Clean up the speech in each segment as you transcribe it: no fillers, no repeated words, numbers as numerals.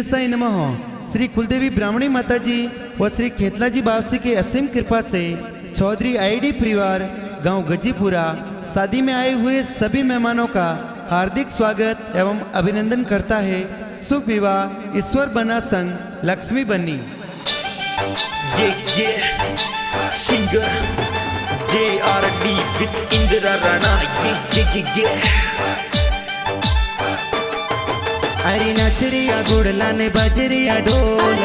गणेशाय नमः। श्री कुलदेवी ब्राह्मणी माता जी व श्री खेतलाजी बावसी के असीम कृपा से चौधरी आईडी परिवार गांव गजीपुरा शादी में आए हुए सभी मेहमानों का हार्दिक स्वागत एवं अभिनंदन करता है। शुभ विवाह ईश्वर बना संग लक्ष्मी बनी। Singer JRD with Indira Rana अरे नचरिया गुड़लाने बजरिया ढोल,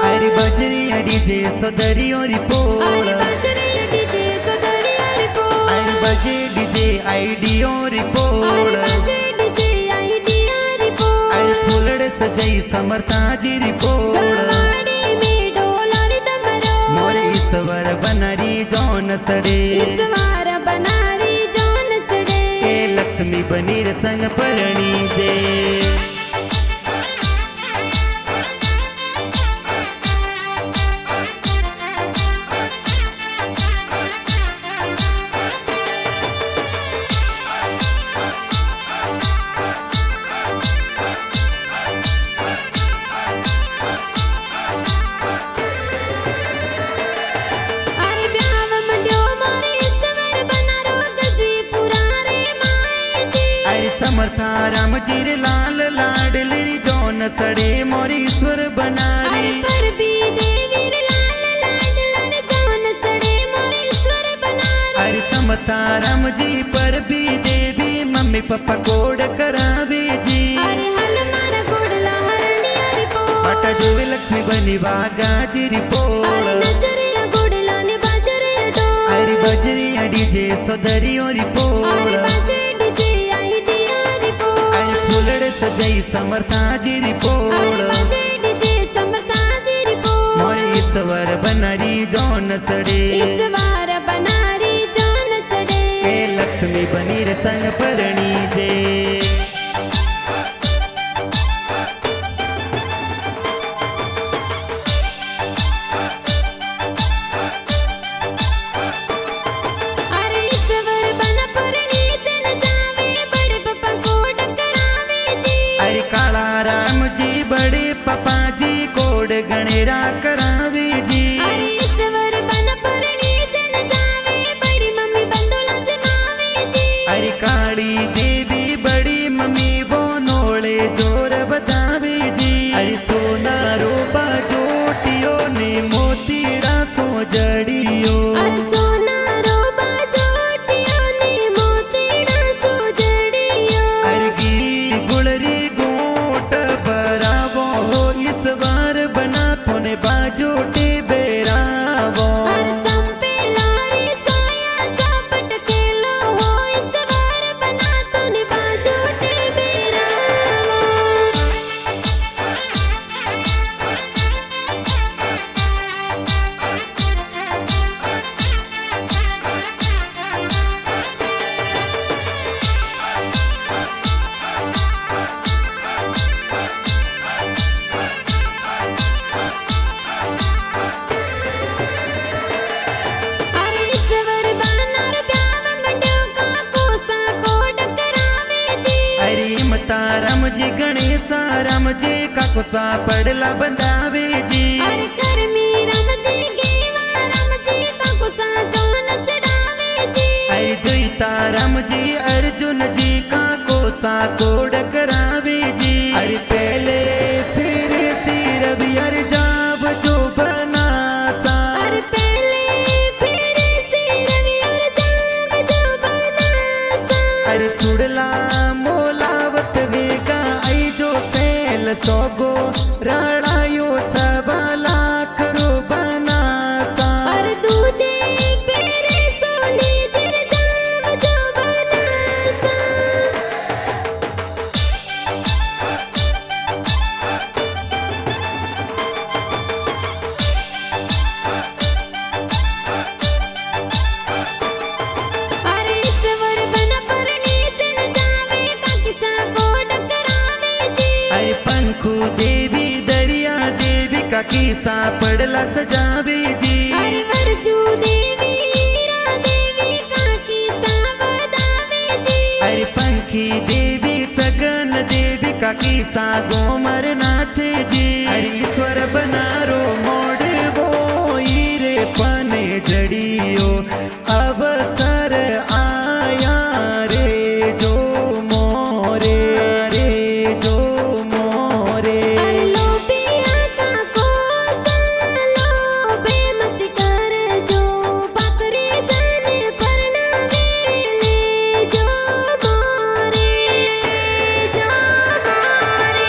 अरे बजरिया डीजे सदरी और पोल, अरे बजे डीजे आईडी और पोल, अरे फूलड़ सजाई समर्था जी रिपोल, मोरे ईश्वर बनारी जौन सड़े, लक्ष्मी बनीर संग परणी जे। समर्था राम जी रे लाल लाडली जौन सड़े मोरी ईश्वर बनारी, अरे समर्था राम जी पर भी देवी मम्मी पापा कोड करावे जी, बाटा जोवे लक्ष्मी बनी बागा जी रिपोल, अरे बजरिया डीजे सदरी और रिपोल, सजाई समर्था जी रिपोल, मोरे ईश्वर बनारी जौन सड़े, लक्ष्मी बनीर संग परणी जे। राम जी बड़े पापा जी कोड गणेरा करावे जी, अरे काली देवी बड़ी मम्मी वो नोले जोर बतावे जी, अरे सोना रोबा जोटियो ने मोतीड़ा सो जड़ियो, अरे गी गुड़री बाजोटे बेरावो, राम जी गणेशा राम जी काको सा पड़ला बंदावे जी, अरे करमी राम जी गेवा राम जी काको सा जौन चढ़ावे जी, अरे जोईता राम जी अर्जुन जी काको सा कोड करावे जी, अरे पहले फिर सिर भी अर जाब जो बनासा, अरे पहले फिर सिर भी अर जाब जो बनासा, अरे सुड़ला मोलावत वेगा आई जो सेल सोगो राणायो सबा लाख रो बनासा, अरे दूजे पेरे सोली जिर जाब जो बनासा, अरे ईश्वर बन परणी चढ़ जावे काकी सा कोड करावे जी, अरे पंखु देवी दरिया देवी का किसा पड़ला सजावे जी, अरे वरजू देवी हीरा देवी काकी सा बदावे जी, अरे पंखी देवी सगन देवी का किसा गोमर नाचे जी अरे ईश्वर बनारो मोड़ वो रे पने जड़ियो अवसर आया रे जो मोरे रे जो मोरे अरे लोबिया का कोसा लोबे मत कर जो बकरी जाने पर ना मिले जो मोरे जो मोरे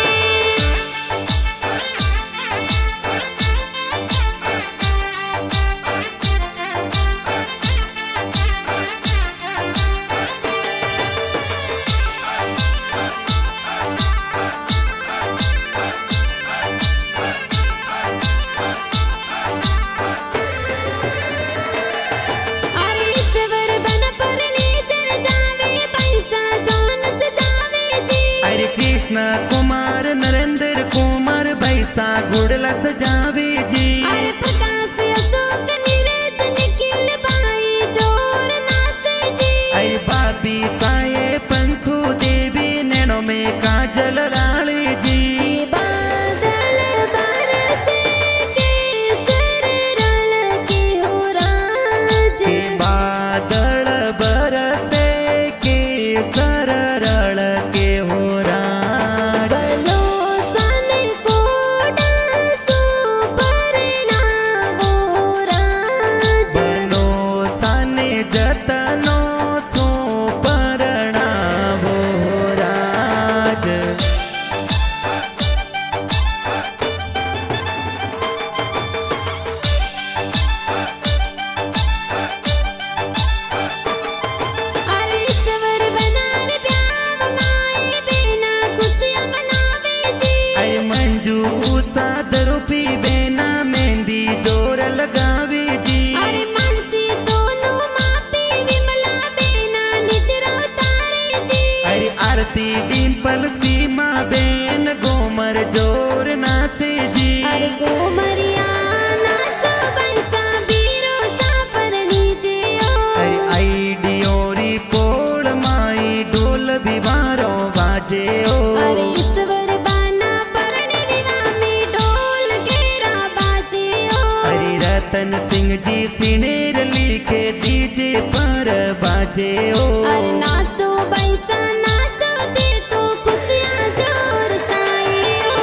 अरे ईश्वर बन परने चढ़ जावे पैसा जोन सजावे जी अरे कृष्ण कुमार नरेंद्र कुमार बैसा गुड़ला सजावे जी अरे प्रकाश अशोक नीरज निखिल बाई जोर नाचे जी अरे बाबी साये पंखु देवी नैनो में काजल राले जी ये बादल बरसे केसर रल के हो राज के बादल बरसे के सररल के हो राज बनो सन कोडा सुपर्णा वो राज बनो सने जतनो सो परणावो राज अरे ईश्वर बनार प्याव माए बिना खुशियाँ मनावे जी अरे मंजू साद रूपी बेना मेहंदी जोर लगावे जी अरे मानसी सोनू मापी विमला बेना निजरा तारे जी अरे आरती डिम्पल सीमा बेन गोमर जोर नासे जी अरे गोमरिया नासा बैसा बीरो सा परनी जियो अरे आई डियोरी पोल माई डोल बिवारो बाजे ओ अरे ईश्वर बाना परने विवाह में ढोल घेरा बाजियो अरे रतन सिंह जी सिनेर लिखे डीजे पर बाजे ओ अरे नाचो बैसा नाचो दे तो खुशियाँ जोर साइयो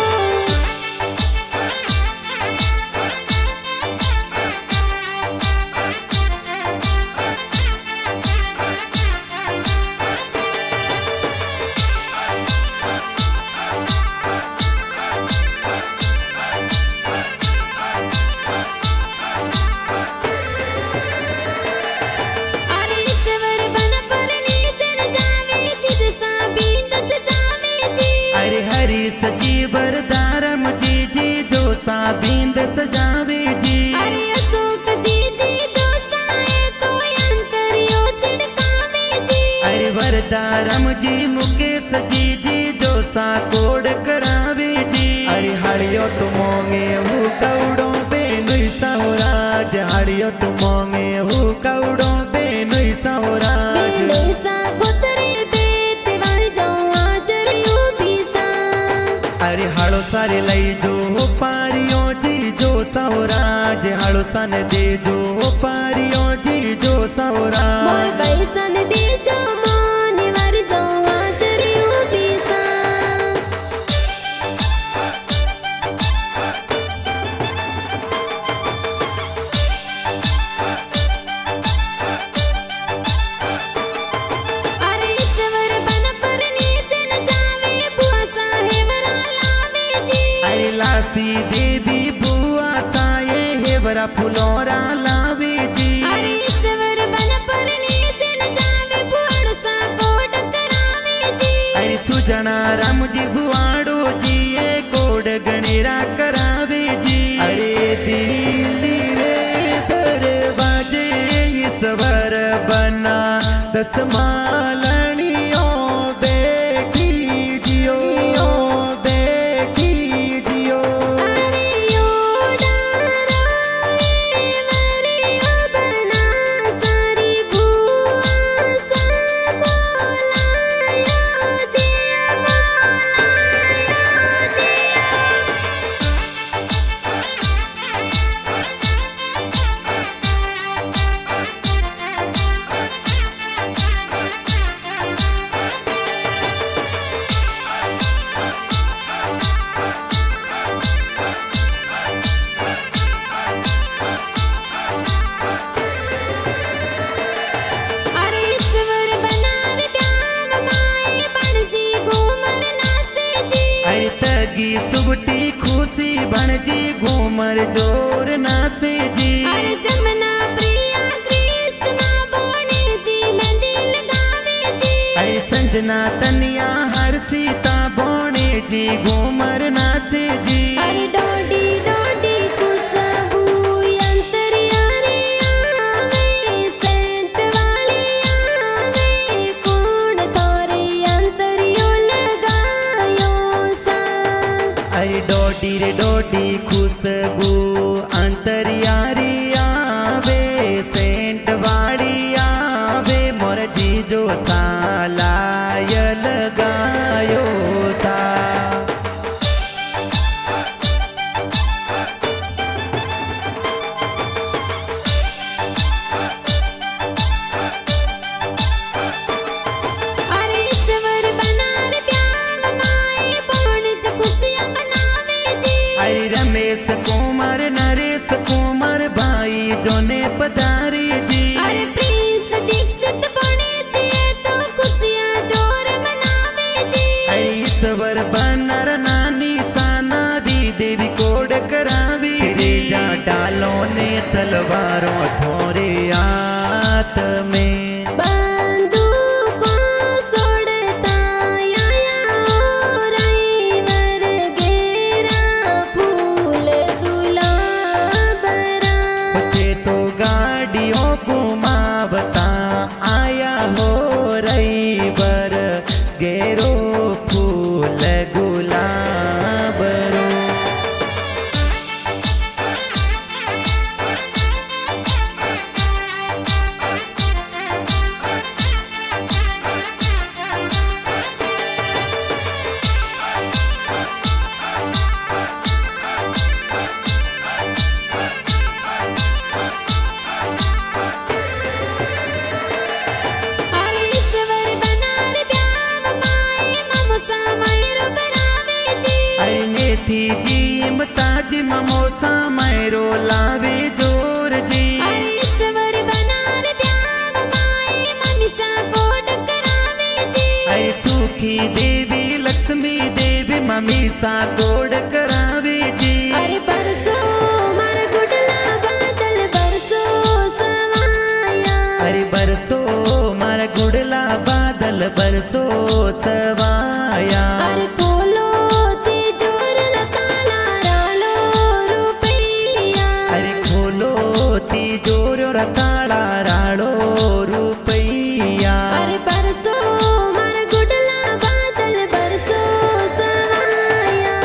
अरे ईश्वर बन परने चढ़ जावे जिद सा बींद सजावे जी अरे हरी सजी वरदारम जी जी जो सा बिंद सजावे जी अरे अशोक जी जी जो साए तो अंतरियो सिड़कावे जी अरे वरदारम जी मुकेश जी जी जो सा कोड करावे जी अरे हड़ियो तुमोंगे हु कौड़ो बेनुई सौराज हड़ियो तुमोंगे हु कौड़ो बेनुई सौराज बेने सा खुतरे बेत वर जो आजरियो बीसा अरे हड़ो सारे लई जो पारियो जी जो सौराज हड़ो सन दे जो पारियो जी जो मोर सौराज बैसन दे जो मोन वर जो आजरियो बीसा अरे ईश्वर बन परने चढ़ जावे बुआ साहेब लावे जी अरे लासी देवी बुआ साये हेवरा फुलोरा लावे जी अरे ईश्वर बन परने चढ़ जावे बुआड़ सा कोट करावे जी अरे सुजना राम जी बुआड़ो जी ये कोड गणेरा करावे जी अरे दिल्ली रे दरवाजे ईश्वर बना दस मालनियों बैठी जियो बैठी जियो अरे योड़ा रोए मरियो बना सारी बुआ सा बोलायो जिया बोलायो भणजी घूमर जोर नासे जी। अरे जमुना प्रिया कृष्णा बोने जी मेहंदी लगावे जी। अरे संजना तनिया हर सीता बोने जी घूमर नाचे जी। अरे डोडी डोडी खुशबू अंतर्यारी आवे सेंट वाली आवे कौन तोरे अंतरियो लगायो सा। अरे डोडी रे डोडी खुशबू अंतरियारी आवे सेंट वाली आवे मोर जीजो सालाय लगायो सा। अरे ईश्वर बनार प्यार माए बोन ज खुशियां मनावे जी। अरे रमेश कुमार नरेश कुमार भाई जोने पधारी जी। अरे प्रिंस दीक्षित बोने जी तो खुशियां जोर मनावे जी। अरे ईश्वर बनर नानी साना भी देवी कोड करावी रे जा डालो ने तलवारों थोरे हाथ में। बंदूकों सोड़ता आया राइवर घेरा फूल गुलाबरा। बच्चे तो गाड़ियों घुमावता आया हो रही बर गेरो फूल गुलाबरो। अरे ईश्वर बनार प्यार माए ममसा मायरो बनावे जी। अरे नेथी जी इमताज ममोसा मैरो लावे जोर जी। अरे ईश्वर बनार प्यार माए मनीषा कोड करावे जी। अरे सुखी देवी लक्ष्मी देवी ममीसा कोड करावे जी। अरे बरसो मार गुडला बादल बरसो सवाया। अरे बरसो मार गुड़ला बादल बरसो सवाया। अरे खोलो तिजोर ताला रालो रुपैया। अरे खोलो तिजोर ताला राड़ो रुपैया। अरे बरसो मार गुडला बादल बरसो सवाया।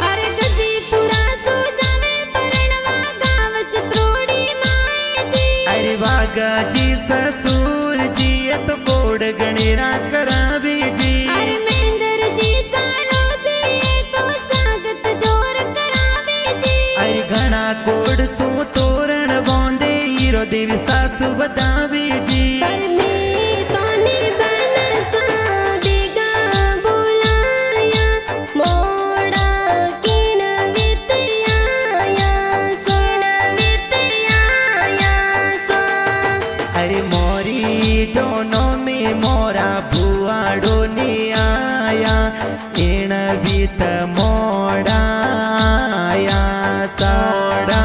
अरे गजीपुरा सो जावे परणवा गावस त्रोड़ी माए जी। अरे वागा जी ससुर जी तो कोड गणेरा करावे जी। अरे महेंद्र जी सालो जी तो स्वागत जोर करावे जी। अरे घना कोड सो तोरण बोंदे हीरो देवी सासु बतावे जी। पर मैं तोने बन सादेगा बुलाया मोड़ा किण वित आया सा। अरे मोरी जोनो में मोरा भुआड़ो ने आया एण बीत मोड़ा आया साड़ा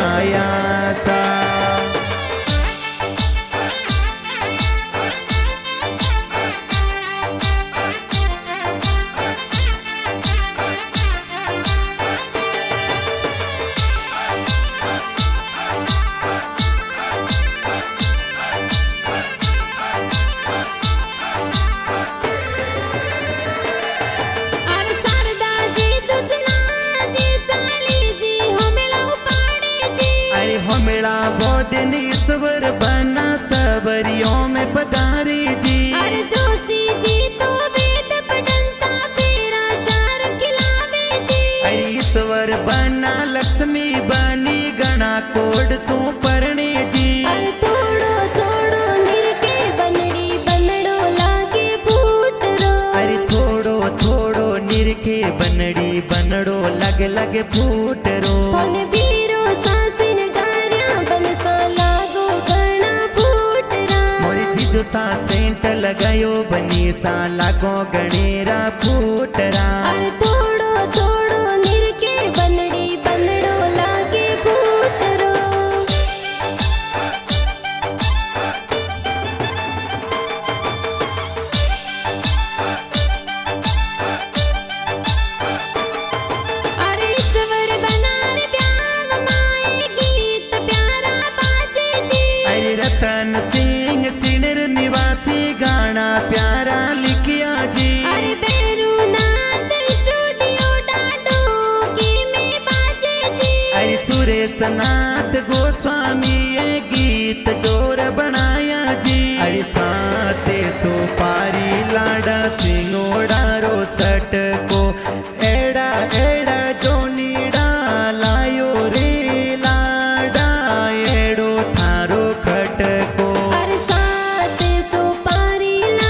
आया सा। अरे शारदा जी तुसना जी साली जी होमेला उपाड़े जी। अरे होमेला बोदिन ईश्वर बना सबरियों में पधारे जी। अरे जोशी जी तो वेद पढ़नता तेरा चार खिलावे जी। अरे ईश्वर बना लक्ष्मी बनी गणा कोड सो परणे जी। अरे थोड़ो थोड़ो निरके बनड़ी बनड़ो लागे फूट रो। अरे थोड़ो थोड़ो निरखे बनड़ी बनड़ो लग लग फूट रो। थोने बीरो सांसिन गारियां बनसा लगायो बनी सा लागो गणेरा फूटरा अरे थोड़ो थोड़ो निरके बनड़ी बनड़ो लागे फूटरो अरे ईश्वर बनार ब्याह माए गीत प्यारा बाजे जी अरे रतन सिंह सिणर निवासी गाना प्यारा लिखिया जी अरे बेरुनाथ स्टूडियो डाडो की में बाजे जी अरे सुरेश नाथ गोस्वामी ये गीत जोर बनाया जी अरे साते सुपारी लाडा सिंगोड़ा रो सट